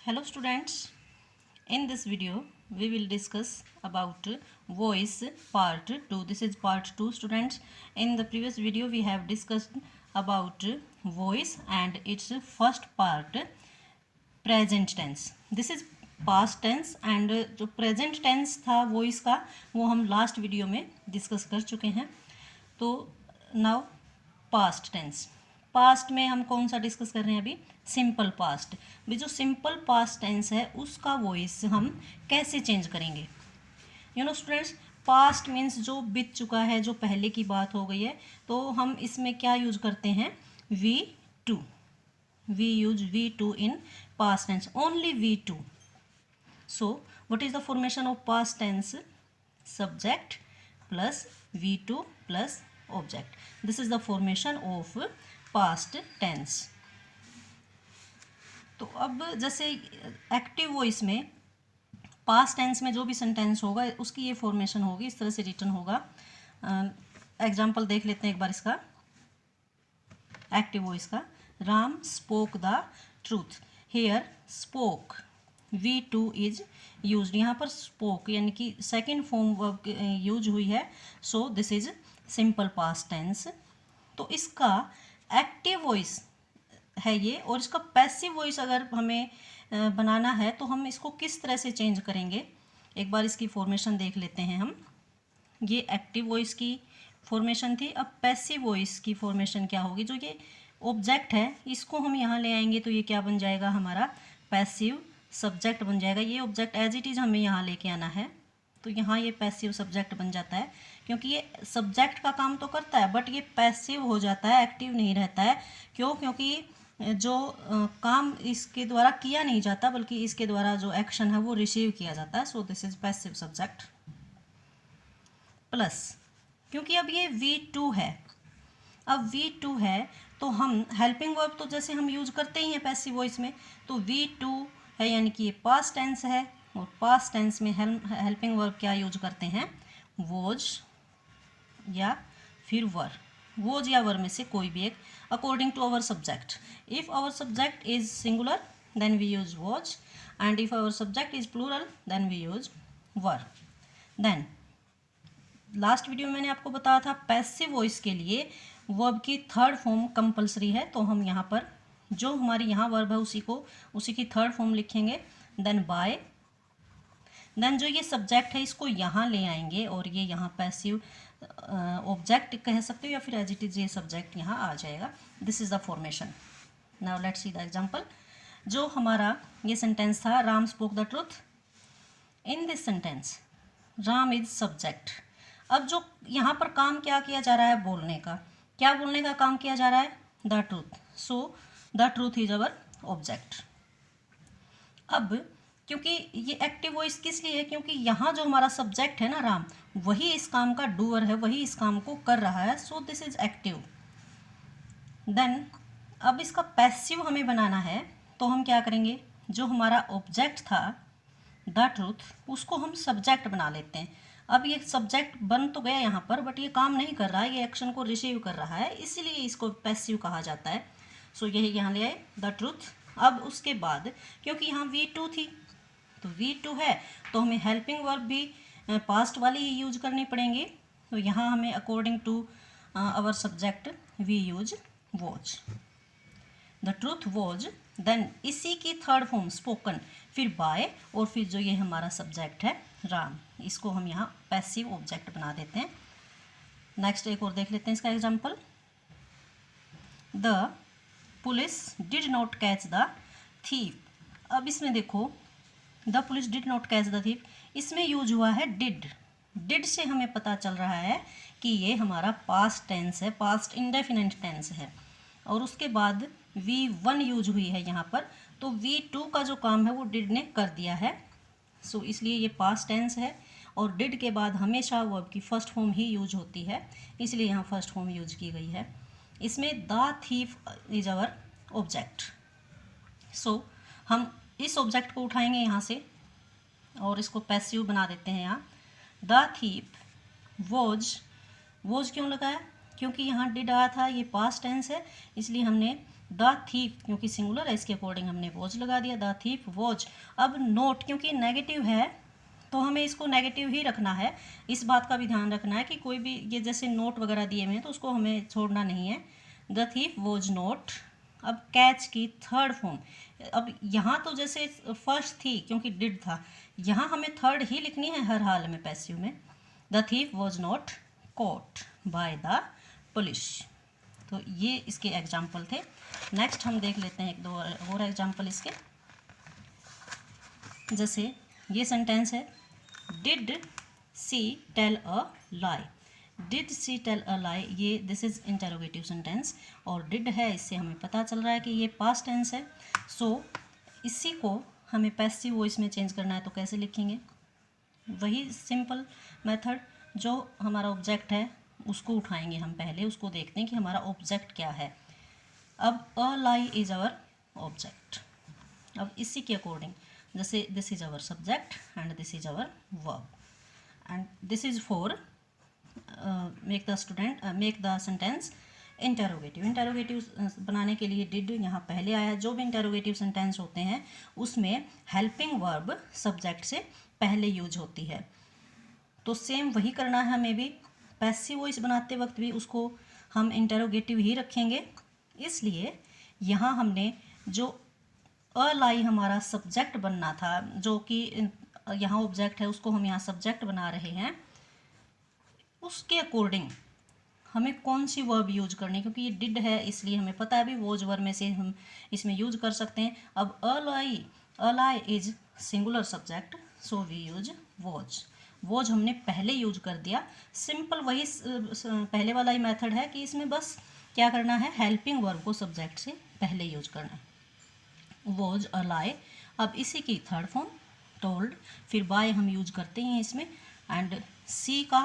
Hello students, in this video we will discuss about voice part 2. This is part 2 students. In the previous video we have discussed about voice and its first part present tense. This is past tense and जो present tense था voice का वो हम last video में discuss कर चुके हैं. तो now past tense. पास्ट में हम कौन सा डिस्कस कर रहे हैं अभी? Simple past. भी जो सिंपल पास्ट टेंस है उसका वॉइस हम कैसे चेंज करेंगे? You know students, past means जो बीत चुका है, जो पहले की बात हो गई है, तो हम इसमें क्या यूज करते हैं? V two. We use V two in past tense, only V two. So what is the formation of past tense? Subject plus V two plus object. This is the formation of past tense. तो अब जैसे active voice में past tense में जो भी sentence होगा उसकी ये फॉर्मेशन होगी, इस तरह से रिटर्न होगा. एग्जाम्पल देख लेते हैं एक बार इसका, एक्टिव वॉइस का. Ram spoke the truth. Here spoke V two is use. यहाँ पर स्पोक यानी कि सेकेंड फॉर्म वर्ब यूज हुई है. So this is simple past tense. तो इसका एक्टिव वॉइस है ये, और इसका पैसिव वॉइस अगर हमें बनाना है तो हम इसको किस तरह से चेंज करेंगे? एक बार इसकी फॉर्मेशन देख लेते हैं हम. ये एक्टिव वॉइस की फॉर्मेशन थी. अब पैसिव वॉइस की फॉर्मेशन क्या होगी? जो ये ऑब्जेक्ट है इसको हम यहाँ ले आएंगे तो ये क्या बन जाएगा? हमारा पैसिव सब्जेक्ट बन जाएगा. ये ऑब्जेक्ट एज इट इज़ हमें यहाँ लेके आना है, तो यहाँ ये पैसिव सब्जेक्ट बन जाता है. क्योंकि ये सब्जेक्ट का काम तो करता है बट ये पैसिव हो जाता है, एक्टिव नहीं रहता है. क्यों? क्योंकि जो काम इसके द्वारा किया नहीं जाता बल्कि इसके द्वारा जो एक्शन है वो रिसीव किया जाता है. So this is passive subject. Plus क्योंकि अब ये V2 है, अब V2 है तो हम हेल्पिंग वर्ब तो जैसे हम यूज करते ही हैं पैसिव वॉइस में, तो V2 है यानी कि ये पास्ट टेंस है, और पास्ट टेंस में हेल्पिंग वर्ब क्या यूज करते हैं? वॉज या फिर वर. वॉज या वर में से कोई भी एक, according to our subject. If our subject is singular then we use was, and if our subject is plural then we use were. Then last video में मैंने आपको बताया था पैसिव वॉइस के लिए वर्ब की थर्ड फॉर्म कंपलसरी है. तो हम यहाँ पर जो हमारी यहाँ वर्ब है उसी की थर्ड फॉर्म लिखेंगे. Then by. देन जो ये सब्जेक्ट है इसको यहाँ ले आएंगे और ये यहाँ पैसिव ऑब्जेक्ट कह सकते हो या फिर एज इट इज ये सब्जेक्ट यहाँ आ जाएगा. This is the formation. Now let's see the example. जो हमारा ये सेंटेंस था, Ram spoke the truth. In this sentence Ram is subject. अब जो यहाँ पर काम क्या किया जा रहा है? बोलने का. क्या बोलने का काम किया जा रहा है? The truth. So the truth is our object. अब क्योंकि ये एक्टिव वॉइस किस लिए है? क्योंकि यहाँ जो हमारा सब्जेक्ट है ना राम, वही इस काम का डूअर है, वही इस काम को कर रहा है. So this is active. Then अब इसका पैसिव हमें बनाना है तो हम क्या करेंगे? जो हमारा ऑब्जेक्ट था द ट्रूथ उसको हम सब्जेक्ट बना लेते हैं. अब ये सब्जेक्ट बन तो गया यहाँ पर बट ये काम नहीं कर रहा है, ये एक्शन को रिसीव कर रहा है, इसीलिए इसको पैसिव कहा जाता है. सो यही यहाँ ले आए द ट्रूथ. अब उसके बाद क्योंकि यहाँ V2 थी तो V2 है तो हमें हेल्पिंग वर्ब भी पास्ट वाली ही यूज करनी पड़ेंगी. तो यहाँ हमें according to our subject we use was. The truth was. Then इसी की थर्ड फॉर्म स्पोकन, फिर बाय, और फिर जो ये हमारा सब्जेक्ट है राम, इसको हम यहाँ पैसिव ऑब्जेक्ट बना देते हैं. नेक्स्ट एक और देख लेते हैं इसका example. The police did not catch the thief. अब इसमें देखो the police did not catch the thief, इसमें यूज हुआ है डिड. डिड से हमें पता चल रहा है कि ये हमारा पास्ट टेंस है, पास्ट इंडेफिनिट टेंस है. और उसके बाद V1 यूज हुई है यहाँ पर, तो V2 का जो काम है वो डिड ने कर दिया है. सो इसलिए ये पास्ट टेंस है, और डिड के बाद हमेशा वर्ब की फर्स्ट फॉर्म ही यूज होती है, इसलिए यहाँ फर्स्ट फॉर्म यूज की गई है. इसमें the thief is our object. So हम इस ऑब्जेक्ट को उठाएंगे यहाँ से और इसको पैसिव बना देते हैं यहाँ. The thief was. वॉज क्यों लगाया? क्योंकि यहाँ डिड आया था, ये पास्ट टेंस है, इसलिए हमने द थीफ क्योंकि सिंगुलर है इसके अकॉर्डिंग हमने वॉज लगा दिया, द थीफ वॉज। अब नोट क्योंकि नेगेटिव है तो हमें इसको नेगेटिव ही रखना है, इस बात का भी ध्यान रखना है कि कोई भी ये जैसे नोट वगैरह दिए हुए हैं तो उसको हमें छोड़ना नहीं है। The thief was not. अब कैच की थर्ड फॉर्म, अब यहाँ तो जैसे फर्स्ट थी क्योंकि डिड था, यहाँ हमें थर्ड ही लिखनी है हर हाल में पैसिव में। The thief was not caught by the police. तो ये इसके एग्जाम्पल थे। नेक्स्ट हम देख लेते हैं एक दो और एग्जाम्पल इसके। जैसे ये सेंटेंस है, did she tell a lie. Did she tell a lie, ये दिस इज इंटेरोगेटिव सेंटेंस और डिड है, इससे हमें पता चल रहा है कि ये पास्ट टेंस है। सो इसी को हमें पैसिव वॉइस में चेंज करना है, तो कैसे लिखेंगे? वही सिंपल मेथड, जो हमारा ऑब्जेक्ट है उसको उठाएंगे हम, पहले उसको देखते हैं कि हमारा ऑब्जेक्ट क्या है। अब a lie is our object. अब इसी के अकॉर्डिंग जैसे this is our subject and this is our verb and this is for make the sentence interrogative. Interrogative बनाने के लिए डिड यहाँ पहले आया। जो भी इंटेरोगेटिव सेंटेंस होते हैं उसमें हेल्पिंग वर्ब सब्जेक्ट से पहले यूज होती है, तो सेम वही करना है हमें भी। पैसिव वॉइस बनाते वक्त भी उसको हम इंटेरोगेटिव ही रखेंगे, इसलिए यहाँ हमने जो अ लाई हमारा सब्जेक्ट बनना था, जो कि यहाँ ऑब्जेक्ट है उसको हम यहाँ सब्जेक्ट बना रहे हैं, उसके अकॉर्डिंग हमें कौन सी वर्ब यूज करनी है, क्योंकि ये डिड है इसलिए हमें पता है अभी वॉज वर्ब में से हम इसमें यूज कर सकते हैं। अब a lie is singular subject, so we use was. Was हमने पहले यूज कर दिया, सिंपल वही पहले वाला ही मेथड है कि इसमें बस क्या करना है, हेल्पिंग वर्ब को सब्जेक्ट से पहले यूज करना है, वॉज अ लाई। अब इसी की थर्ड फॉर्म टोल्ड, फिर बाय हम यूज करते हैं इसमें, एंड सी का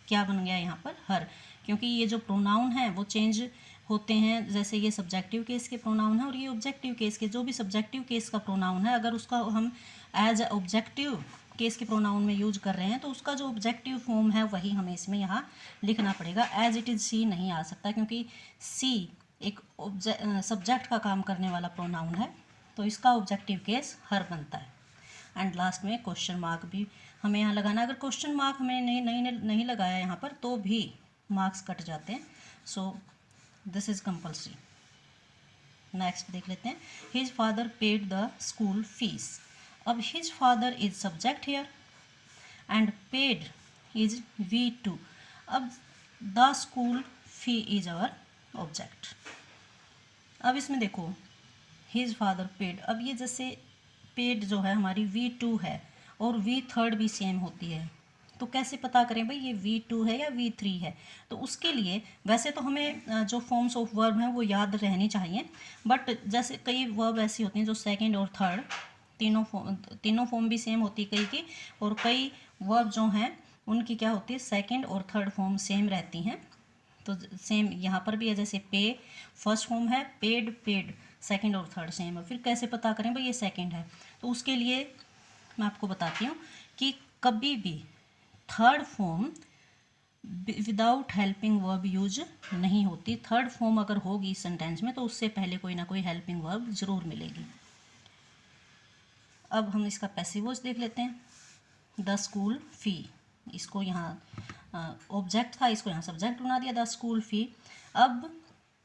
क्या बन गया यहाँ पर, हर, क्योंकि ये जो प्रोनाउन है वो चेंज होते हैं। जैसे ये सब्जेक्टिव केस के प्रोनाउन है और ये ऑब्जेक्टिव केस के, जो भी सब्जेक्टिव केस का प्रोनाउन है अगर उसका हम एज ऑब्जेक्टिव केस के प्रोनाउन में यूज कर रहे हैं तो उसका जो ऑब्जेक्टिव फॉर्म है वही हमें इसमें यहाँ लिखना पड़ेगा। एज इट इज़ सी नहीं आ सकता, क्योंकि सी एक सब्जेक्ट का काम करने वाला प्रोनाउन है, तो इसका ऑब्जेक्टिव केस हर बनता है। एंड लास्ट में क्वेश्चन मार्क भी हमें यहाँ लगाना। अगर क्वेश्चन मार्क हमें नहीं लगाया यहाँ पर तो भी मार्क्स कट जाते हैं, so this is compulsory. Next देख लेते हैं, his father paid the school fees. अब his father is subject here and paid is V2। अब the school fee is our object. अब इसमें देखो हिज फादर पेड, अब ये जैसे पेड जो है हमारी V2 है और V3 भी सेम होती है, तो कैसे पता करें भाई ये V2 है या V3 है? तो उसके लिए वैसे तो हमें जो फॉर्म्स ऑफ वर्ब हैं वो याद रहनी चाहिए, बट जैसे कई वर्ब ऐसी होती हैं जो सेकंड और थर्ड तीनों फॉर्म भी सेम होती है कई की, और कई वर्ब जो हैं उनकी क्या होती है, सेकंड और थर्ड फॉर्म सेम रहती हैं। तो सेम यहाँ पर भी है, जैसे पे फर्स्ट फॉर्म है, पेड पेड सेकंड और थर्ड सेम है। फिर कैसे पता करें भाई ये सेकंड है? तो उसके लिए मैं आपको बताती हूँ कि कभी भी third form without helping verb use नहीं होती। थर्ड फॉर्म अगर होगी सेंटेंस में तो उससे पहले कोई ना कोई हेल्पिंग वर्ब जरूर मिलेगी। अब हम इसका पैसिव वॉइस देख लेते हैं। द स्कूल फी, इसको यहाँ ऑब्जेक्ट था, इसको यहाँ सब्जेक्ट बना दिया, द स्कूल फी। अब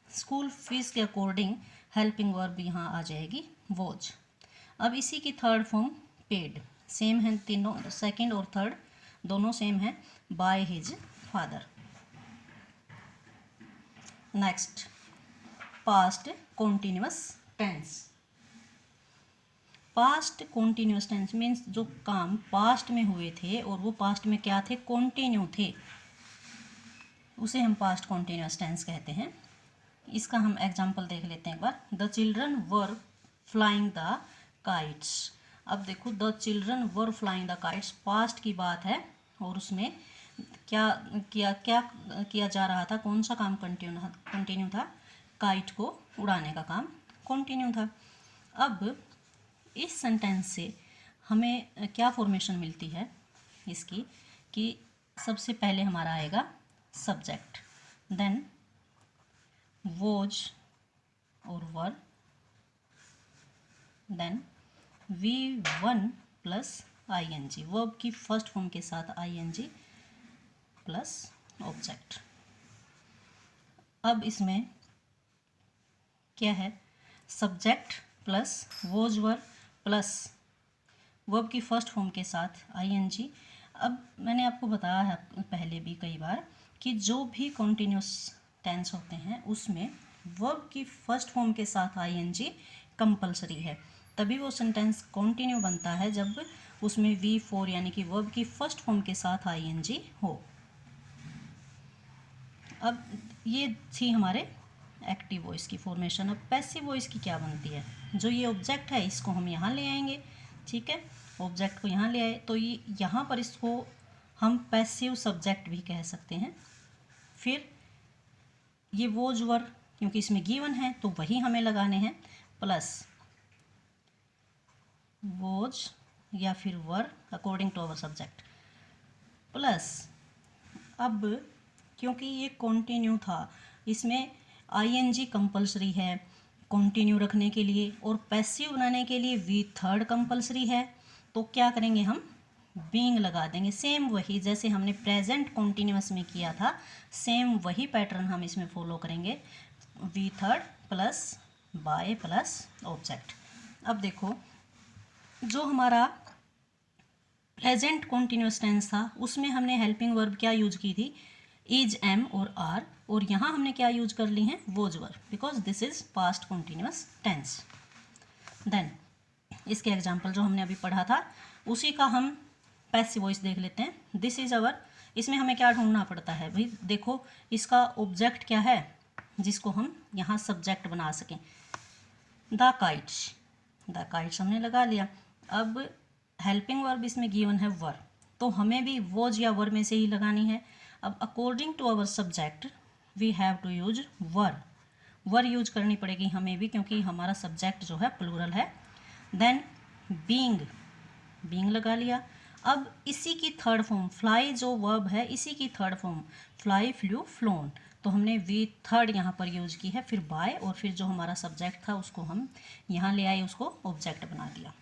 स्कूल फीस के अकॉर्डिंग हेल्पिंग वर्ब यहाँ आ जाएगी वॉज। अब इसी की थर्ड फॉर्म पेड, सेम है तीनों, सेकंड और थर्ड दोनों सेम है, by his father. Next past continuous tense. Past continuous tense means जो काम पास्ट में हुए थे और वो पास्ट में क्या थे, कॉन्टिन्यू थे, उसे हम पास्ट कॉन्टिन्यूअस टेंस कहते हैं। इसका हम एग्जांपल देख लेते हैं एक बार। The children were flying the kites. अब देखो the children were flying the kites past की बात है और उसमें क्या किया जा रहा था, कौन सा काम कंटिन्यू था, काइट को उड़ाने का काम कंटिन्यू था। अब इस सेंटेंस से हमें क्या फॉर्मेशन मिलती है इसकी, कि सबसे पहले हमारा आएगा सब्जेक्ट, देन वॉज और were, then V1 plus ING, verb की फर्स्ट फॉर्म के साथ ING प्लस ऑब्जेक्ट। अब इसमें क्या है, subject plus was were plus verb की फर्स्ट फॉर्म के साथ ING। अब मैंने आपको बताया है पहले भी कई बार कि जो भी कॉन्टिन्यूस टेंस होते हैं उसमें वर्ब की फर्स्ट फॉर्म के साथ ING कंपलसरी है, तभी वो सेंटेंस कॉन्टिन्यू बनता है जब उसमें V4 यानी कि वर्ब की फर्स्ट फॉर्म के साथ ING हो। अब ये थी हमारे एक्टिव वॉइस की फॉर्मेशन। अब पैसिव वॉइस की क्या बनती है, जो ये ऑब्जेक्ट है इसको हम यहाँ ले आएंगे, ठीक है, ऑब्जेक्ट को यहाँ ले आए तो ये यहाँ पर इसको हम पैसिव सब्जेक्ट भी कह सकते हैं। फिर ये वोज वर क्योंकि इसमें गिवन है तो वही हमें लगाने हैं, प्लस वोज या फिर were according to our subject, plus अब क्योंकि ये कॉन्टिन्यू था इसमें ING कंपलसरी है कॉन्टिन्यू रखने के लिए, और पैसिव बनाने के लिए V3 कंपलसरी है, तो क्या करेंगे हम बीइंग लगा देंगे। सेम वही जैसे हमने प्रेजेंट कॉन्टिन्यूअस में किया था, सेम वही पैटर्न हम इसमें फॉलो करेंगे, V3 plus by plus object. अब देखो जो हमारा प्रेजेंट कॉन्टिन्यूअस टेंस था उसमें हमने हेल्पिंग वर्ब क्या यूज की थी, इज, एम और आर, और यहाँ हमने क्या यूज कर ली हैं, was verb, because this is past continuous tense. Then इसके एग्जाम्पल जो हमने अभी पढ़ा था उसी का हम पैसिव वॉइस देख लेते हैं। दिस इज अवर, इसमें हमें क्या ढूंढना पड़ता है भाई, देखो इसका ऑब्जेक्ट क्या है जिसको हम यहाँ सब्जेक्ट बना सकें, द काइट्स, द काइट्स हमने लगा लिया। अब हेल्पिंग वर्ब इसमें गिवन है वर, तो हमें भी वॉज या वर में से ही लगानी है। अब according to our subject we have to use were, were use करनी पड़ेगी हमें भी क्योंकि हमारा सब्जेक्ट जो है प्लूरल है। देन बीइंग, बीइंग लगा लिया। अब इसी की थर्ड फॉर्म फ्लाई जो वर्ब है इसी की third form fly, flu, phloem, तो हमने V3 यहाँ पर यूज की है, फिर बाय और फिर जो हमारा सब्जेक्ट था उसको हम यहाँ ले आए, उसको ऑब्जेक्ट बना दिया।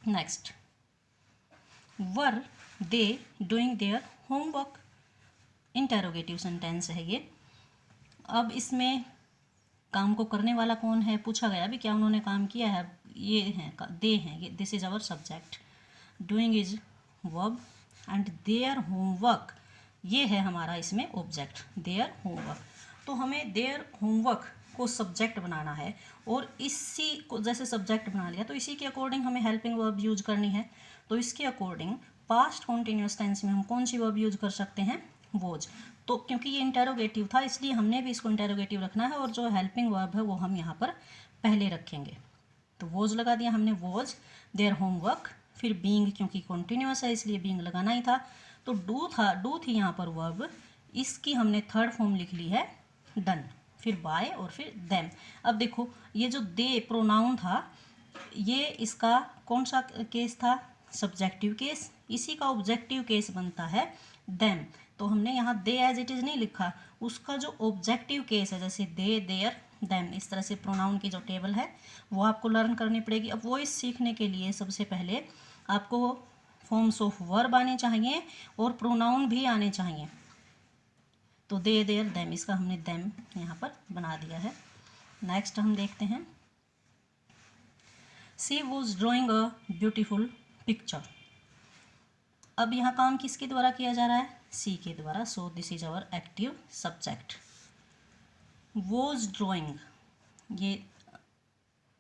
Next were they doing their homework, interrogative sentence है ये। अब इसमें काम को करने वाला कौन है, पूछा गया भी क्या उन्होंने काम किया है, ये हैं दे हैं, ये this is our subject, doing is verb and their homework ये है हमारा इसमें ऑब्जेक्ट, देयर होमवर्क। तो हमें देयर होमवर्क को सब्जेक्ट बनाना है और इसी को जैसे सब्जेक्ट बना लिया तो इसी के अकॉर्डिंग हमें हेल्पिंग वर्ब यूज करनी है। तो इसके अकॉर्डिंग पास्ट कॉन्टिन्यूअस टेंस में हम कौन सी वर्ब यूज कर सकते हैं, वोज। तो क्योंकि ये इंटेरोगेटिव था इसलिए हमने भी इसको इंटेरोगेटिव रखना है और जो हेल्पिंग वर्ब है वो हम यहाँ पर पहले रखेंगे। तो वोज लगा दिया हमने, वोज देयर होमवर्क, फिर बीइंग क्योंकि कॉन्टिन्यूअस है इसलिए बीइंग लगाना ही था। तो डू था, डू थी यहाँ पर वर्ब, इसकी हमने थर्ड फॉर्म लिख ली है डन, फिर बाय और फिर देम। अब देखो ये जो दे प्रोनाउन था ये इसका कौन सा केस था, सब्जेक्टिव केस, इसी का ऑब्जेक्टिव केस बनता है देम। तो हमने यहाँ दे एज इट इज़ नहीं लिखा, उसका जो ऑब्जेक्टिव केस है जैसे दे, देयर, देम, इस तरह से प्रोनाउन की जो टेबल है वो आपको लर्न करनी पड़ेगी। अब वो इस सीखने के लिए सबसे पहले आपको फॉर्म्स ऑफ वर्ब आने चाहिए और प्रोनाउन भी आने चाहिए। तो दे, देयर, देम, इसका हमने देम यहाँ पर बना दिया है। नेक्स्ट हम देखते हैं, she was drawing a beautiful picture. अब यहाँ काम किसके द्वारा किया जा रहा है, सी के द्वारा, so this is our active subject. Was drawing, ये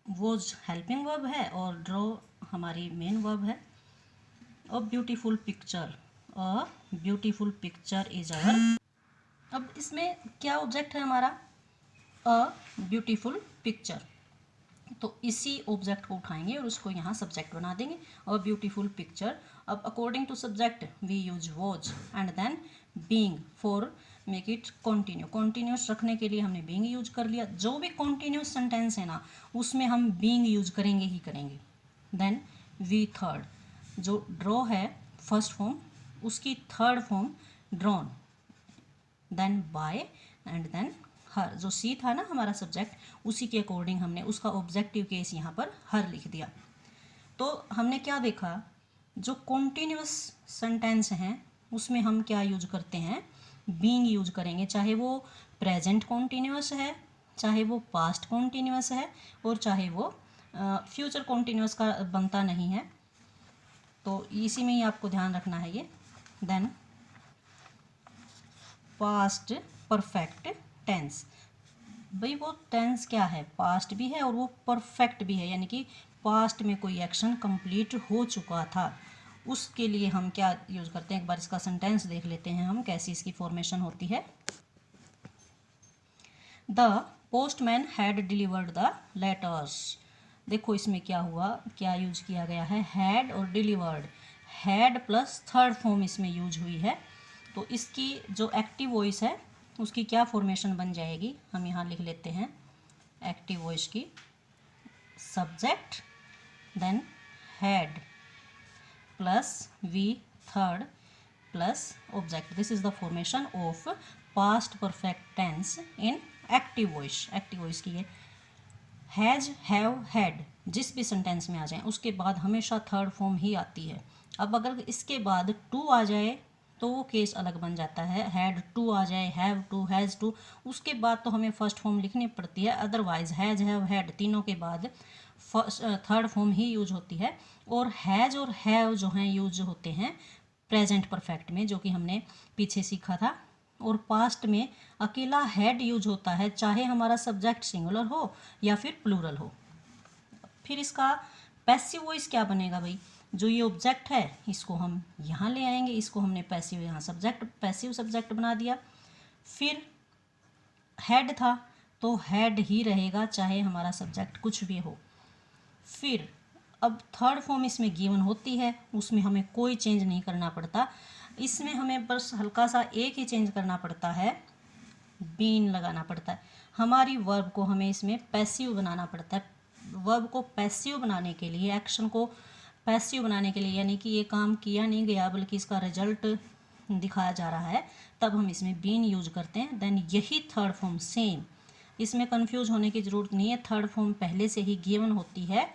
वॉज हेल्पिंग वर्ब है और ड्रॉ हमारी मेन वर्ब है। A beautiful picture, a beautiful picture is our. अब इसमें क्या ऑब्जेक्ट है हमारा, अ ब्यूटीफुल पिक्चर, तो इसी ऑब्जेक्ट को उठाएंगे और उसको यहाँ सब्जेक्ट बना देंगे, अ ब्यूटीफुल पिक्चर। अब according to subject we use was and then being for make it continue, continuous रखने के लिए हमने बीइंग यूज कर लिया। जो भी कॉन्टिन्यूस सेंटेंस है ना उसमें हम बीइंग यूज करेंगे ही करेंगे। देन V3 जो ड्रॉ है फर्स्ट फॉर्म, उसकी third form drawn, then by and then her, जो सी था ना हमारा सब्जेक्ट, उसी के अकॉर्डिंग हमने उसका ऑब्जेक्टिव केस यहाँ पर हर लिख दिया। तो हमने क्या देखा, जो कॉन्टिन्यूअस सेंटेंस हैं उसमें हम क्या यूज करते हैं, बीइंग यूज करेंगे, चाहे वो प्रेजेंट कॉन्टिन्यूअस है, चाहे वो पास्ट कॉन्टिन्यूअस है, और चाहे वो फ्यूचर कॉन्टिन्यूअस का बनता नहीं है। तो इसी में ही आपको ध्यान रखना है ये। देन पास्ट परफेक्ट टेंस, भाई वो टेंस क्या है, पास्ट भी है और वो परफेक्ट भी है, यानी कि पास्ट में कोई एक्शन कंप्लीट हो चुका था, उसके लिए हम क्या यूज करते हैं। एक बार इसका सेंटेंस देख लेते हैं हम, कैसी इसकी फॉर्मेशन होती है। The postman had delivered the letters. देखो इसमें क्या हुआ, क्या यूज किया गया है, हैड और delivered, had plus third form इसमें यूज हुई है। तो इसकी जो एक्टिव वॉइस है उसकी क्या फॉर्मेशन बन जाएगी, हम यहाँ लिख लेते हैं एक्टिव वॉइस की, subject then had plus V third plus object. This is the formation of past perfect tense in active voice. Active voice की ये हैज, हैव, हैड जिस भी सेंटेंस में आ जाए उसके बाद हमेशा थर्ड फॉर्म ही आती है। अब अगर इसके बाद टू आ जाए तो वो केस अलग बन जाता है, हैड टू आ जाए, हैव टू, हैज़ टू, उसके बाद तो हमें फर्स्ट फॉर्म लिखनी पड़ती है। अदरवाइज हैज़, हैव, हैड तीनों के बाद थर्ड फॉर्म ही यूज होती है। और हैज़ और हैव जो हैं यूज होते हैं प्रेजेंट परफेक्ट में, जो कि हमने पीछे सीखा था। और पास्ट में अकेला हैड यूज होता है, चाहे हमारा सब्जेक्ट सिंगुलर हो या फिर प्लूरल हो। फिर इसका पैसिव वॉइस क्या बनेगा भाई, जो ये ऑब्जेक्ट है इसको हम यहाँ ले आएंगे, इसको हमने पैसिव यहाँ सब्जेक्ट, पैसिव सब्जेक्ट बना दिया। फिर हैड था तो हैड ही रहेगा चाहे हमारा सब्जेक्ट कुछ भी हो। फिर अब थर्ड फॉर्म इसमें गिवन होती है, उसमें हमें कोई चेंज नहीं करना पड़ता, इसमें हमें बस हल्का सा एक ही चेंज करना पड़ता है, बीन लगाना पड़ता है। हमारी वर्ब को हमें इसमें पैसिव बनाना पड़ता है। वर्ब को पैसिव बनाने के लिए, एक्शन को पैसिव बनाने के लिए, यानी कि ये काम किया नहीं गया बल्कि इसका रिजल्ट दिखाया जा रहा है, तब हम इसमें बीन यूज करते हैं। देन यही थर्ड फॉर्म सेम, इसमें कंफ्यूज होने की ज़रूरत नहीं है, थर्ड फॉर्म पहले से ही गिवन होती है।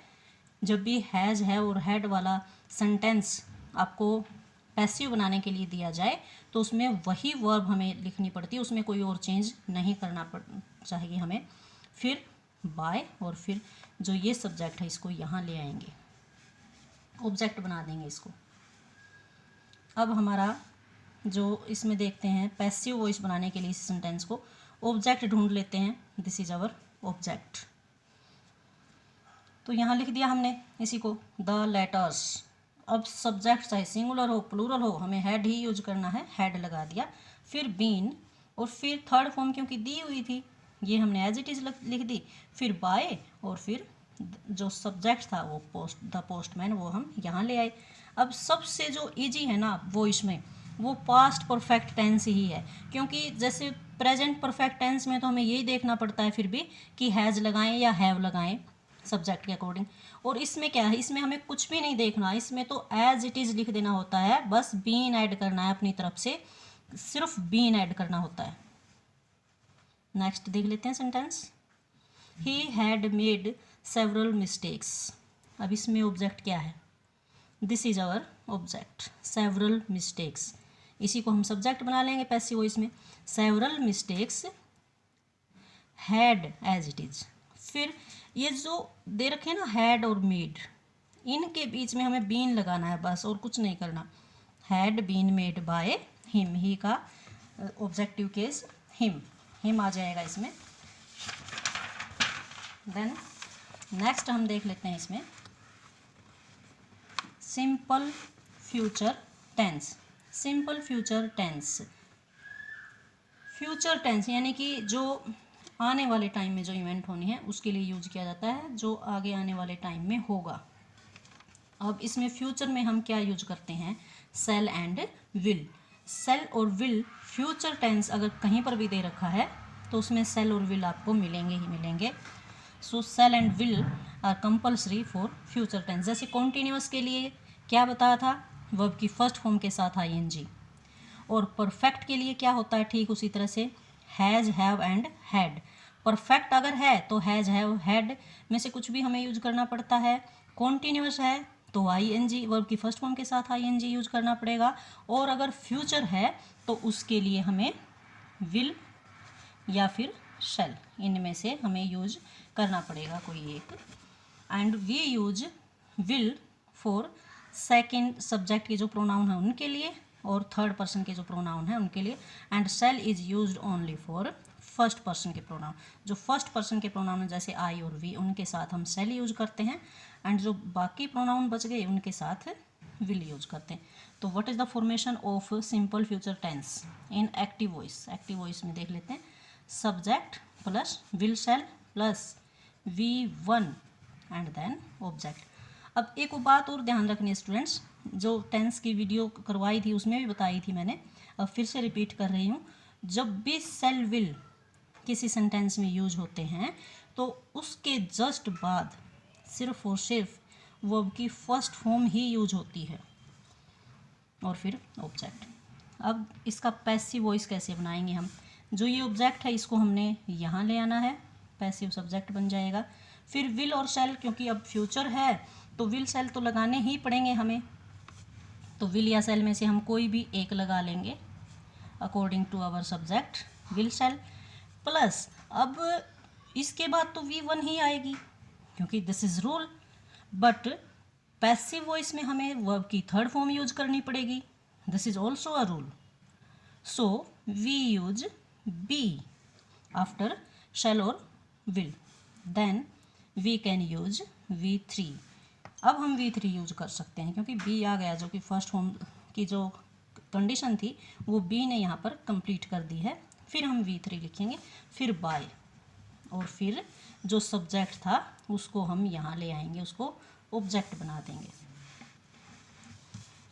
जब भी हैज़, है और हैड वाला सेंटेंस आपको पैसिव बनाने के लिए दिया जाए तो उसमें वही वर्ब हमें लिखनी पड़ती है, उसमें कोई और चेंज नहीं करना चाहिए हमें। फिर बाय, और फिर जो ये सब्जेक्ट है इसको यहाँ ले आएंगे, ऑब्जेक्ट बना देंगे इसको। अब हमारा जो इसमें देखते हैं पैसिव वॉइस बनाने के लिए इस सेंटेंस को ऑब्जेक्ट ढूंढ लेते हैं। This is our object. तो यहाँ लिख दिया हमने इसी को, द लेटर्स। अब सब्जेक्ट चाहे सिंगुलर हो प्लूरल हो हमें हैड ही यूज करना है, हैड लगा दिया। फिर बीन, और फिर थर्ड फॉर्म क्योंकि दी हुई थी ये हमने एज इट इज लिख दी। फिर बाय, और फिर जो सब्जेक्ट था वो द पोस्टमैन, वो हम यहाँ ले आए। अब सबसे जो इजी है ना वो इसमें वो पास्ट परफेक्ट टेंस ही है, क्योंकि जैसे प्रेजेंट परफेक्ट टेंस में तो हमें यही देखना पड़ता है फिर भी कि हैज़ लगाएं या हैव लगाएं सब्जेक्ट के अकॉर्डिंग। और इसमें क्या है, इसमें हमें कुछ भी नहीं देखना, इसमें तो एज इट इज़ लिख देना होता है, बस बीन ऐड करना है अपनी तरफ से, सिर्फ बीन ऐड करना होता है। नेक्स्ट देख लेते हैं sentence, he had made several mistakes. अब इसमें ऑब्जेक्ट क्या है, this is our object, several mistakes, इसी को हम सब्जेक्ट बना लेंगे पैसिव वॉइस में। Several mistakes had as it is. फिर ये जो दे रखे हैं ना हैड और मेड, इनके बीच में हमें बीन लगाना है बस, और कुछ नहीं करना। Had been made by him, he का ऑब्जेक्टिव केस हिम, हिम आ जाएगा इसमें। देन नेक्स्ट हम देख लेते हैं इसमें simple future tense. Simple future tense, future tense यानी कि जो आने वाले टाइम में जो इवेंट होनी है उसके लिए यूज किया जाता है, जो आगे आने वाले टाइम में होगा। अब इसमें फ्यूचर में हम क्या यूज करते हैं, सेल एंड विल। सेल और विल फ्यूचर टेंस अगर कहीं पर भी दे रखा है तो उसमें सेल और विल आपको मिलेंगे ही मिलेंगे। So shall and will are compulsory for future tense. जैसे कॉन्टिन्यूअस के लिए क्या बताया था, वर्ब की फर्स्ट फॉर्म के साथ आईएनजी। और परफेक्ट के लिए क्या होता है, ठीक उसी तरह से has, have and had. Perfect अगर है तो हैज़, हैव, हैड में से कुछ भी हमें यूज करना पड़ता है। कॉन्टिन्यूस है तो आईएनजी वर्ब की फर्स्ट फॉर्म के साथ आईएनजी यूज करना पड़ेगा। और अगर फ्यूचर है तो उसके लिए हमें विल या फिर शैल, इनमें से हमें यूज करना पड़ेगा कोई एक। And we use will for second subject के जो प्रोनाउन है उनके लिए और थर्ड पर्सन के जो प्रोनाउन है उनके लिए। And shall is used only for first person के प्रोनाउन। जो फर्स्ट पर्सन के प्रोनाउन है जैसे आई और वी, उनके साथ हम शैल यूज करते हैं। एंड जो बाकी प्रोनाउन बच गए उनके साथ विल यूज करते हैं। तो what is the formation of simple future tense in active voice? Active voice में देख लेते हैं, subject plus will shall plus V1 and then object. अब एक बात और ध्यान रखनी है स्टूडेंट्स, जो टेंस की वीडियो करवाई थी उसमें भी बताई थी मैंने, अब फिर से रिपीट कर रही हूँ। जब भी शैल विल किसी सेंटेंस में यूज होते हैं तो उसके जस्ट बाद सिर्फ और सिर्फ वर्ब की फर्स्ट फॉर्म ही यूज होती है और फिर ऑब्जेक्ट। अब इसका पैसिव वॉइस कैसे बनाएंगे हम? जो ये ऑब्जेक्ट है इसको हमने यहाँ ले आना है, पैसिव सब्जेक्ट बन जाएगा। फिर विल और शैल, क्योंकि अब फ्यूचर है तो विल शैल तो लगाने ही पड़ेंगे हमें, तो विल या शैल में से हम कोई भी एक लगा लेंगे according to our subject will shall. Plus अब इसके बाद तो V1 ही आएगी क्योंकि this is rule. But passive voice में हमें वर्ब की थर्ड फॉर्म यूज करनी पड़ेगी, this is also a rule. So we use be after shall और will, then we can use V3। अब हम V3 यूज कर सकते हैं क्योंकि B आ गया, जो कि फर्स्ट फॉर्म की जो कंडीशन थी वो B ने यहाँ पर कंप्लीट कर दी है। फिर हम V3 लिखेंगे, फिर बाय, और फिर जो सब्जेक्ट था उसको हम यहाँ ले आएंगे, उसको ऑब्जेक्ट बना देंगे।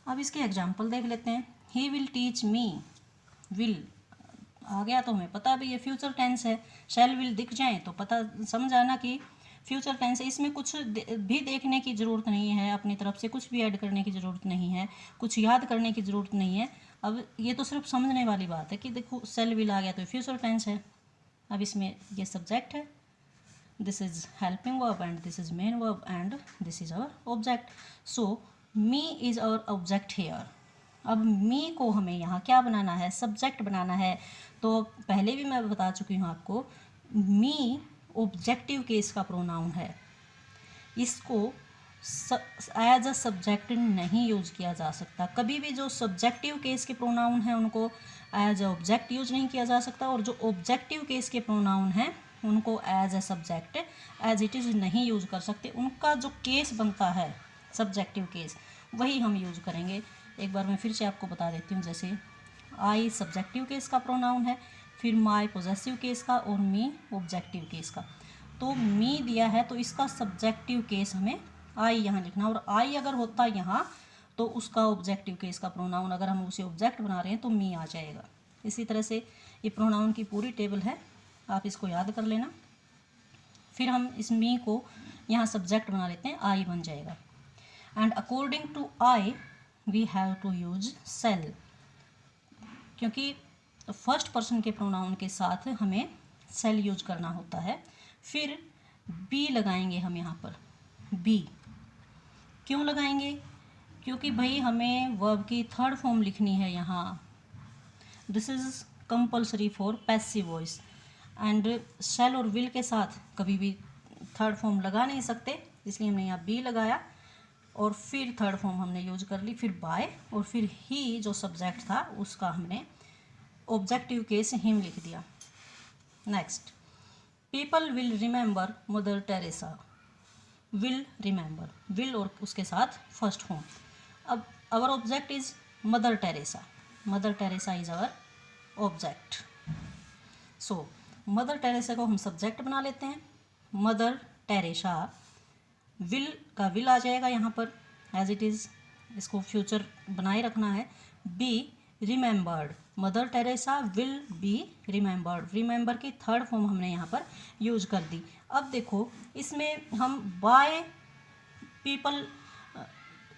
अब इसके एग्जाम्पल देख लेते हैं। He will teach me, will आ गया तो हमें पता भी ये फ्यूचर टेंस है। शैल विल दिख जाए तो पता समझ आना कि फ्यूचर टेंस है। इसमें कुछ भी देखने की ज़रूरत नहीं है, अपनी तरफ से कुछ भी ऐड करने की ज़रूरत नहीं है, कुछ याद करने की ज़रूरत नहीं है। अब ये तो सिर्फ समझने वाली बात है कि देखो शैल विल आ गया तो फ्यूचर टेंस है। अब इसमें ये सब्जेक्ट है, this is helping verb and this is main verb and this is our object. So me is our object here. अब मी को हमें यहाँ क्या बनाना है? सब्जेक्ट बनाना है। तो पहले भी मैं बता चुकी हूँ आपको, मी ऑब्जेक्टिव केस का प्रोनाउन है, इसको एज अ सब्जेक्ट नहीं यूज किया जा सकता। कभी भी जो सब्जेक्टिव केस के प्रोनाउन हैं उनको एज अ ऑब्जेक्ट यूज नहीं किया जा सकता, और जो ऑब्जेक्टिव केस के प्रोनाउन हैं उनको as a subject as it is नहीं यूज कर सकते। उनका जो केस बनता है सब्जेक्टिव केस, वही हम यूज करेंगे। एक बार मैं फिर से आपको बता देती हूँ, जैसे आई सब्जेक्टिव केस का प्रोनाउन है, फिर माई पॉजेसिव केस का और मी ऑब्जेक्टिव केस का। तो मी दिया है तो इसका सब्जेक्टिव केस हमें आई यहाँ लिखना, और आई अगर होता यहाँ तो उसका ऑब्जेक्टिव केस का प्रोनाउन, अगर हम उसे ऑब्जेक्ट बना रहे हैं तो मी आ जाएगा। इसी तरह से ये प्रोनाउन की पूरी टेबल है, आप इसको याद कर लेना। फिर हम इस मी को यहाँ सब्जेक्ट बना लेते हैं, आई बन जाएगा। And according to I we have to use shall, क्योंकि फर्स्ट पर्सन के प्रोनाउन के साथ हमें शैल यूज करना होता है। फिर बी लगाएंगे हम यहाँ पर, बी क्यों लगाएंगे? क्योंकि भाई हमें वर्ब की थर्ड फॉर्म लिखनी है यहाँ, this is compulsory for passive voice. And shall और विल के साथ कभी भी थर्ड फॉर्म लगा नहीं सकते, इसलिए हमने यहाँ बी लगाया और फिर थर्ड फॉर्म हमने यूज कर ली, फिर बाय, और फिर ही जो सब्जेक्ट था उसका हमने ऑब्जेक्टिव केस हिम लिख दिया। Next, people will remember Mother Teresa, will remember, will और उसके साथ फर्स्ट फॉर्म। अब our object is Mother Teresa, Mother Teresa is our object. So Mother Teresa को हम सब्जेक्ट बना लेते हैं, मदर टेरेसा, विल का विल आ जाएगा यहाँ पर एज इट इज़, इसको फ्यूचर बनाए रखना है। Be remembered, Mother Teresa will be remembered, remember की थर्ड फॉर्म हमने यहाँ पर यूज कर दी। अब देखो इसमें हम बाय पीपल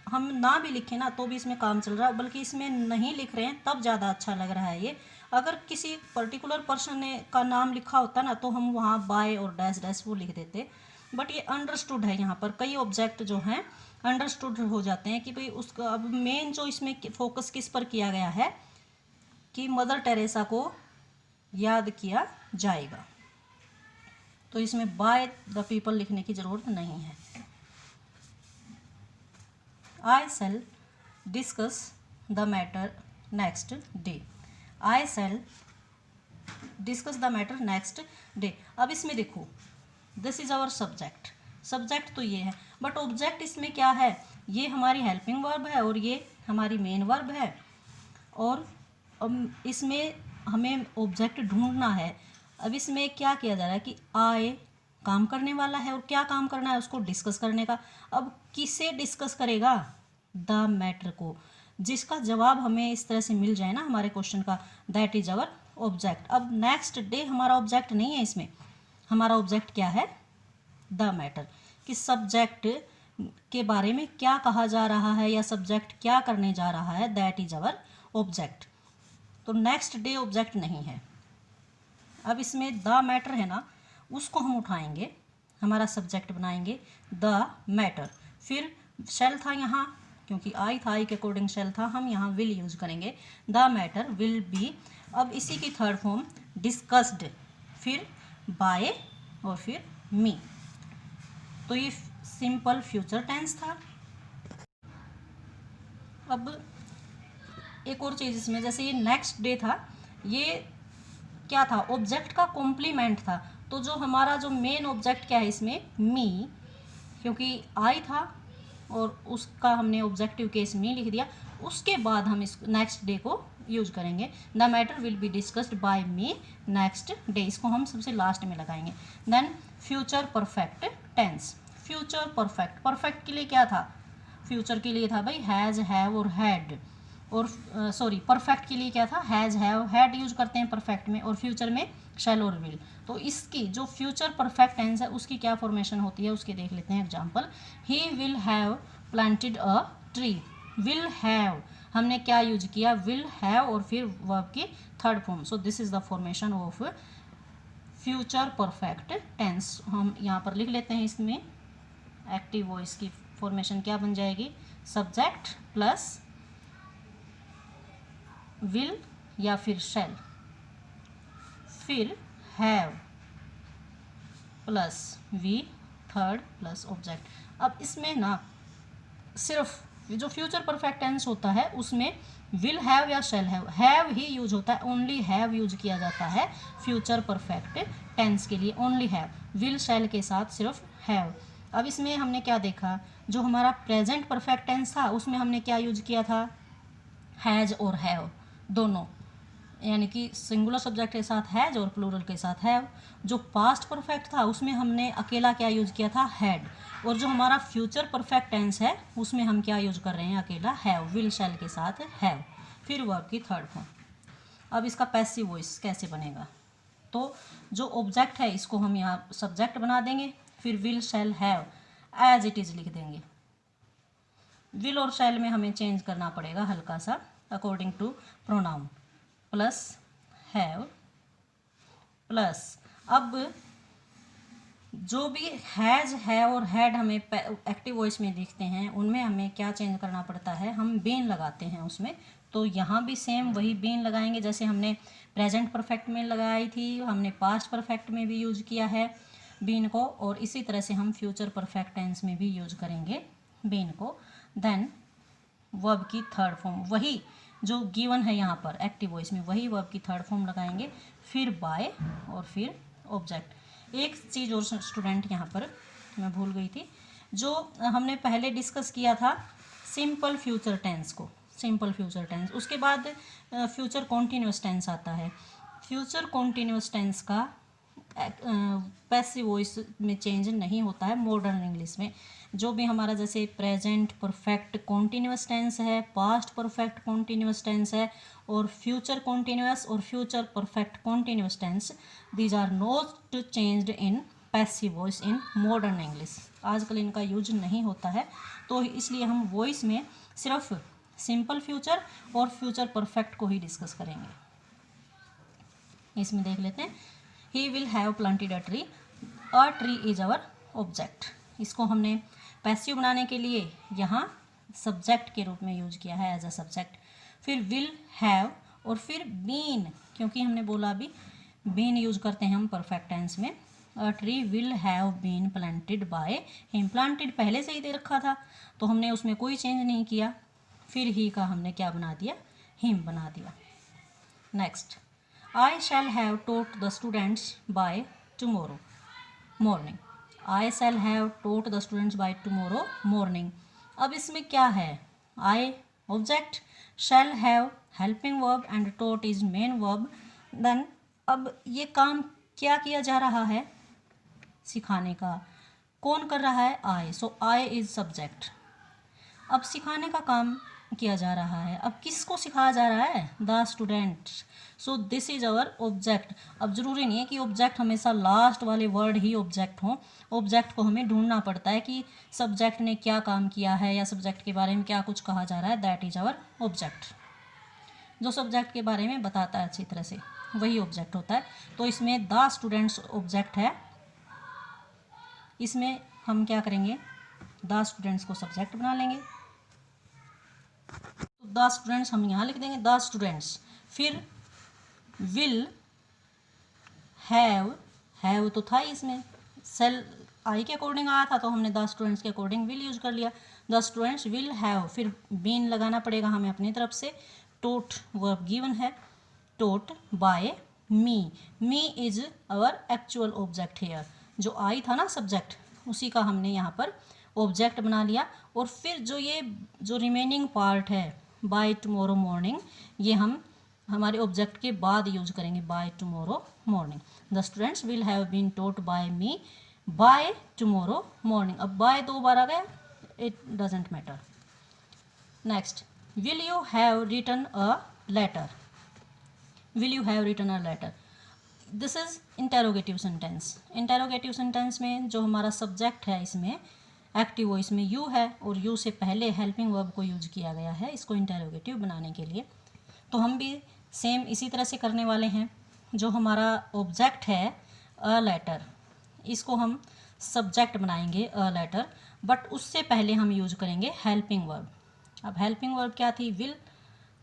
हम ना भी लिखें ना तो भी इसमें काम चल रहा है, बल्कि इसमें नहीं लिख रहे हैं तब ज़्यादा अच्छा लग रहा है ये। अगर किसी पर्टिकुलर पर्सन ने का नाम लिखा होता ना तो हम वहाँ बाय और डैश डैश वो लिख देते, बट ये अंडरस्टूड है। यहाँ पर कई ऑब्जेक्ट जो हैं अंडरस्टूड हो जाते हैं कि भाई उसका अब मेन जो इसमें फोकस किस पर किया गया है कि मदर टेरेसा को याद किया जाएगा, तो इसमें बाय द पीपल लिखने की ज़रूरत नहीं है। I shall discuss the matter next day. I shall discuss the matter next day. अब इसमें देखो, this is our subject, subject तो ये है, बट ऑब्जेक्ट इसमें क्या है, ये हमारी हेल्पिंग वर्ब है और ये हमारी मेन वर्ब है, और इसमें हमें ऑब्जेक्ट ढूंढना है। अब इसमें क्या किया जा रहा है कि आए काम करने वाला है और क्या काम करना है उसको डिस्कस करने का। अब किसे डिस्कस करेगा, द मैटर को, जिसका जवाब हमें इस तरह से मिल जाए ना हमारे क्वेश्चन का, दैट इज आवर ऑब्जेक्ट। अब नेक्स्ट डे हमारा ऑब्जेक्ट नहीं है, इसमें हमारा ऑब्जेक्ट क्या है, द मैटर, कि सब्जेक्ट के बारे में क्या कहा जा रहा है या सब्जेक्ट क्या करने जा रहा है, दैट इज आवर ऑब्जेक्ट। तो नेक्स्ट डे ऑब्जेक्ट नहीं है। अब इसमें द मैटर है ना, उसको हम उठाएंगे, हमारा सब्जेक्ट बनाएंगे द मैटर। फिर शेल था यहाँ, क्योंकि आई था, आई के अकॉर्डिंग शेल था, हम यहाँ विल यूज करेंगे, द मैटर विल बी। अब इसी की थर्ड फॉर्म डिस्कस्ड, फिर बाय और फिर मी, तो ये सिंपल फ्यूचर टेंस था। अब एक और चीज़ इसमें, जैसे ये नेक्स्ट डे था, ये क्या था, ऑब्जेक्ट का कॉम्प्लीमेंट था। तो जो हमारा जो मेन ऑब्जेक्ट क्या है इसमें, मी, क्योंकि आई था और उसका हमने ऑब्जेक्टिव केस में लिख दिया, उसके बाद हम इस नेक्स्ट डे को यूज करेंगे, the matter will be discussed by me next day, इसको हम सबसे लास्ट में लगाएंगे। Then future perfect tense, future perfect, perfect के लिए क्या था, फ्यूचर के लिए था भाई हैज़, हैव और हैड, और सॉरी परफेक्ट के लिए क्या था, हैज़, हैव, हैड यूज करते हैं परफेक्ट में, और फ्यूचर में शैल और विल। तो इसकी जो फ्यूचर परफेक्ट टेंस है उसकी क्या फॉर्मेशन होती है उसके देख लेते हैं example. He will have planted a tree, will have हमने क्या यूज किया, विल हैव और फिर वर्ब की third form. So this is the formation of future perfect tense. हम यहाँ पर लिख लेते हैं, इसमें एक्टिव वॉइस की फॉर्मेशन क्या बन जाएगी, सब्जेक्ट प्लस विल या फिर शैल, फिर have plus V third plus object. अब इसमें ना सिर्फ जो फ्यूचर परफेक्ट टेंस होता है उसमें विल हैव या शैल हैव ही यूज होता है, ओनली हैव यूज किया जाता है फ्यूचर परफेक्ट टेंस के लिए, ओनली हैव, विल शैल के साथ सिर्फ हैव। अब इसमें हमने क्या देखा, जो हमारा प्रेजेंट परफेक्ट टेंस था उसमें हमने क्या यूज किया था, हैज़ और हैव दोनों, यानी कि सिंगुलर सब्जेक्ट के साथ हैज और प्लूरल के साथ हैव। जो पास्ट परफेक्ट था उसमें हमने अकेला क्या यूज किया था, हैड, और जो हमारा फ्यूचर परफेक्ट टेंस है उसमें हम क्या यूज कर रहे हैं, अकेला हैव, विल शैल के साथ हैव, फिर वर्ब की थर्ड फॉर्म। अब इसका पैसिव वॉइस कैसे बनेगा, तो जो ऑब्जेक्ट है इसको हम यहाँ सब्जेक्ट बना देंगे, फिर will shall have as it is लिख देंगे। विल और शैल में हमें चेंज करना पड़ेगा हल्का सा according to pronoun, plus have plus, अब जो भी हैज़, हैव और हैड हमें एक्टिव वॉइस में लिखते हैं उनमें हमें क्या चेंज करना पड़ता है, हम बीन लगाते हैं उसमें। तो यहाँ भी सेम वही बीन लगाएंगे जैसे हमने प्रेजेंट परफेक्ट में लगाई थी, हमने पास्ट परफेक्ट में भी यूज किया है बीन को, और इसी तरह से हम फ्यूचर परफेक्ट टेंस में भी यूज करेंगे बीन को। देन वर्ब की थर्ड फॉर्म वही जो गिवन है यहाँ पर एक्टिव वॉइस में, वही वर्ब की थर्ड फॉर्म लगाएंगे, फिर बाय और फिर ऑब्जेक्ट। एक चीज़ और स्टूडेंट यहाँ पर मैं भूल गई थी, जो हमने पहले डिस्कस किया था सिंपल फ्यूचर टेंस को, सिंपल फ्यूचर टेंस, उसके बाद फ्यूचर कॉन्टीन्यूअस टेंस आता है। फ्यूचर कॉन्टीन्यूअस टेंस का पैसिव वॉइस में चेंज नहीं होता है मॉडर्न इंग्लिश में। जो भी हमारा जैसे प्रेजेंट परफेक्ट कॉन्टीन्यूअस टेंस है, पास्ट परफेक्ट कॉन्टीन्यूअस टेंस है, और फ्यूचर कॉन्टीन्यूअस और future perfect continuous tense, these are not changed in passive voice in modern English. आजकल इनका यूज नहीं होता है, तो इसलिए हम वॉइस में सिर्फ सिंपल फ्यूचर और फ्यूचर परफेक्ट को ही डिस्कस करेंगे। इसमें देख लेते हैं, he will have planted a tree is our object. इसको हमने पैसिव बनाने के लिए यहाँ सब्जेक्ट के रूप में यूज किया है, एज अ सब्जेक्ट। फिर विल हैव और फिर बीन, क्योंकि हमने बोला अभी बीन यूज करते हैं हम परफेक्ट टेंस में। A tree will have been planted by him. Planted पहले से ही दे रखा था तो हमने उसमें कोई चेंज नहीं किया। फिर ही का हमने क्या बना दिया, हिम बना दिया। Next, I shall have taught the students by tomorrow morning. I shall have taught the students by tomorrow morning. अब इसमें क्या है, I object, shall have helping verb and taught is main verb. Then अब ये काम क्या किया जा रहा है, सिखाने का। कौन कर रहा है, आई। सो आई इज सब्जेक्ट। अब सिखाने का काम किया जा रहा है। अब किसको सिखाया जा रहा है, the student. So this is our object. अब जरूरी नहीं है कि ऑब्जेक्ट हमेशा लास्ट वाले वर्ड ही ऑब्जेक्ट हो। ऑब्जेक्ट को हमें ढूंढना पड़ता है कि सब्जेक्ट ने क्या काम किया है या सब्जेक्ट के बारे में क्या कुछ कहा जा रहा है, दैट इज आवर ऑब्जेक्ट। जो सब्जेक्ट के बारे में बताता है अच्छी तरह से, वही ऑब्जेक्ट होता है। तो इसमें द स्टूडेंट्स ऑब्जेक्ट है। इसमें हम क्या करेंगे, द स्टूडेंट्स को सब्जेक्ट बना लेंगे। तो द स्टूडेंट्स हम यहाँ लिख देंगे, द स्टूडेंट्स। फिर विल हैव तो था इसमें, सेल आई के अकॉर्डिंग आया था तो हमने द स्टूडेंट्स के अकॉर्डिंग विल यूज कर लिया। द स्टूडेंट्स विल हैव, फिर बीन लगाना पड़ेगा हमें अपनी तरफ से। टोट वर्ब गिवन है, taught by me. Me is our actual object here. जो आई था ना सब्जेक्ट, उसी का हमने यहाँ पर ऑब्जेक्ट बना लिया। और फिर जो रिमेनिंग पार्ट है बाय टुमारो मॉर्निंग, ये हम हमारे ऑब्जेक्ट के बाद यूज करेंगे, by tomorrow morning. The students will have been taught by me by tomorrow morning. अब बाय 2 बार आ गया, it doesn't matter. Next, will you have written a letter. Will you have written a letter, this is interrogative sentence. Interrogative sentence में जो हमारा subject है, इसमें active voice में यू है और यू से पहले हेल्पिंग वर्ब को यूज किया गया है इसको इंटेरोगेटिव बनाने के लिए। तो हम भी सेम इसी तरह से करने वाले हैं। जो हमारा ऑब्जेक्ट है अ लेटर, इसको हम सब्जेक्ट बनाएंगे अ लेटर, बट उससे पहले हम यूज करेंगे हेल्पिंग वर्ब। अब हेल्पिंग वर्ब क्या थी, विल,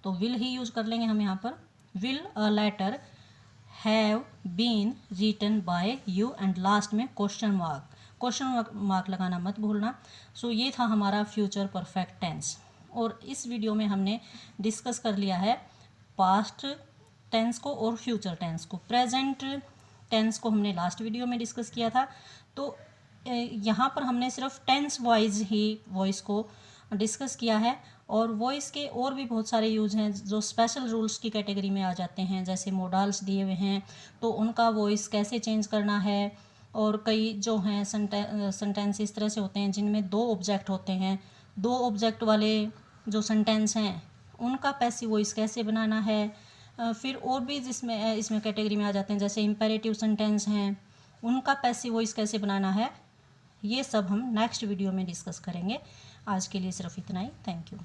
तो विल ही यूज कर लेंगे हम यहाँ पर। Will a letter have been written by you, and last में क्वेश्चन मार्क। क्वेश्चन मार्क लगाना मत भूलना। सो ये था हमारा फ्यूचर परफेक्ट टेंस। और इस वीडियो में हमने डिस्कस कर लिया है पास्ट टेंस को और फ्यूचर टेंस को। प्रेजेंट टेंस को हमने लास्ट वीडियो में डिस्कस किया था। तो यहाँ पर हमने सिर्फ टेंस वाइज ही वॉइस को डिस्कस किया है। और वॉइस के और भी बहुत सारे यूज हैं जो स्पेशल रूल्स की कैटेगरी में आ जाते हैं, जैसे मोडाल्स दिए हुए हैं तो उनका वॉइस कैसे चेंज करना है। और कई जो हैं सेंटेंस इस तरह से होते हैं जिनमें 2 ऑब्जेक्ट होते हैं। 2 ऑब्जेक्ट वाले जो सेंटेंस हैं उनका पैसिव वॉइस कैसे बनाना है। फिर और भी जिसमें इसमें कैटेगरी में आ जाते हैं, जैसे इम्पेरेटिव सेंटेंस हैं, उनका पैसिव वॉइस कैसे बनाना है। ये सब हम नेक्स्ट वीडियो में डिस्कस करेंगे। आज के लिए सिर्फ इतना ही। Thank you.